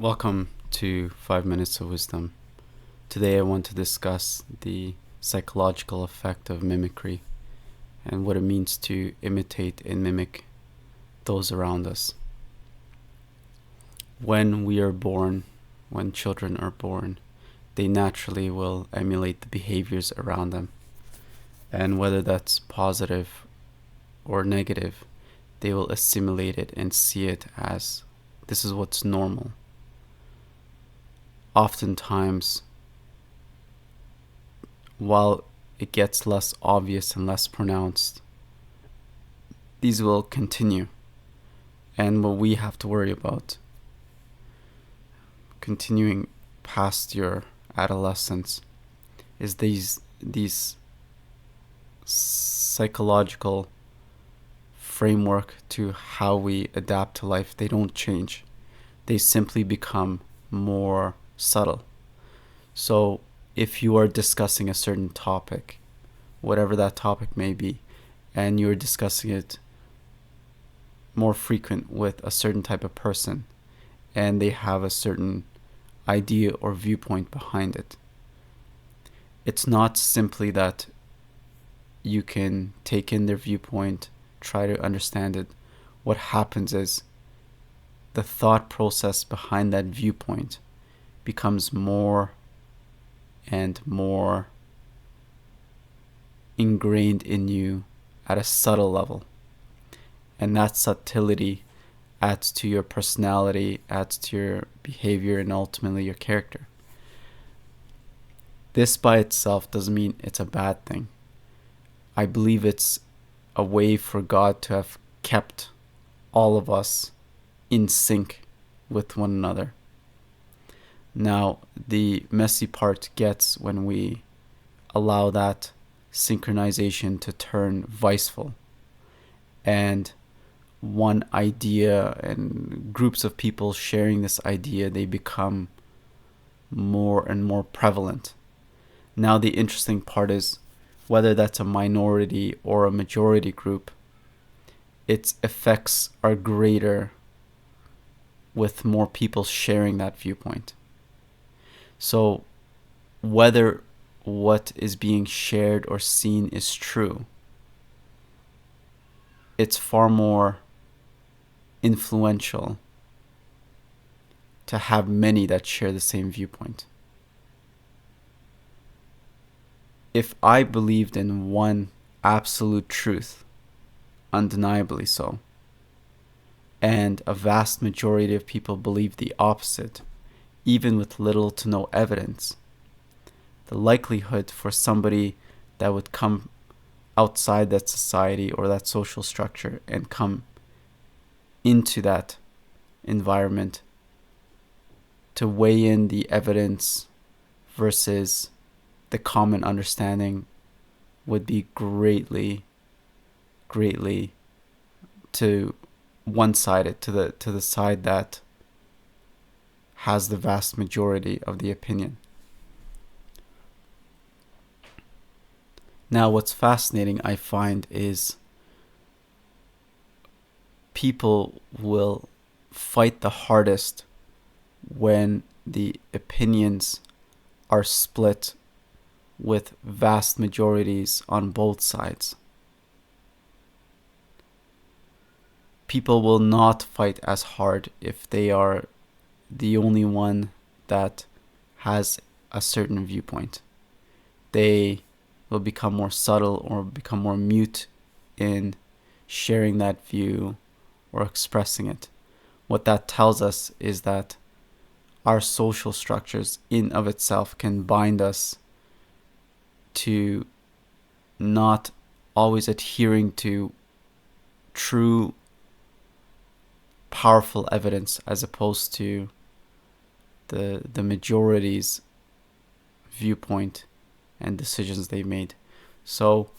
Welcome to 5 Minutes of Wisdom. Today I want to discuss the psychological effect of mimicry and what it means to imitate and mimic those around us. When we are born, when children are born, they naturally will emulate the behaviors around them. And whether that's positive or negative, they will assimilate it and see it as this is what's normal. Oftentimes, while it gets less obvious and less pronounced, these will continue. And what we have to worry about, continuing past your adolescence, is these psychological framework to how we adapt to life. They don't change. They simply become more subtle. So if you are discussing a certain topic, whatever that topic may be, and you're discussing it more frequent with a certain type of person, and they have a certain idea or viewpoint behind it, it's not simply that you can take in their viewpoint, try to understand it. What happens is the thought process behind that viewpoint becomes more and more ingrained in you at a subtle level. And that subtlety adds to your personality, adds to your behavior, and ultimately your character. This by itself doesn't mean it's a bad thing. I believe it's a way for God to have kept all of us in sync with one another. Now, the messy part gets when we allow that synchronization to turn viceful, and one idea and groups of people sharing this idea, they become more and more prevalent. Now, the interesting part is whether that's a minority or a majority group, its effects are greater with more people sharing that viewpoint. So whether what is being shared or seen is true, it's far more influential to have many that share the same viewpoint. If I believed in one absolute truth, undeniably so, and a vast majority of people believe the opposite, even with little to no evidence, the likelihood for somebody that would come outside that society or that social structure and come into that environment to weigh in the evidence versus the common understanding would be greatly to one-sided, to the side that has the vast majority of the opinion. Now, what's fascinating, I find, is people will fight the hardest when the opinions are split with vast majorities on both sides. People will not fight as hard if they are the only one that has a certain viewpoint. They will become more subtle or become more mute in sharing that view or expressing it. What that tells us is that our social structures in of itself can bind us to not always adhering to true powerful evidence as opposed to the majority's viewpoint and decisions they've made. So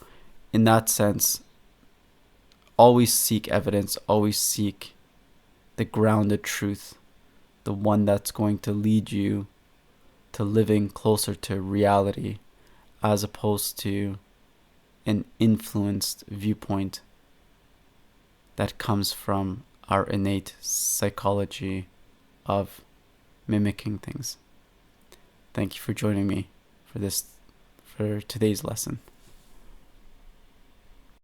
in that sense, always seek evidence, always seek the grounded truth, the one that's going to lead you to living closer to reality as opposed to an influenced viewpoint that comes from our innate psychology of mimicking things. Thank you for joining me for today's lesson.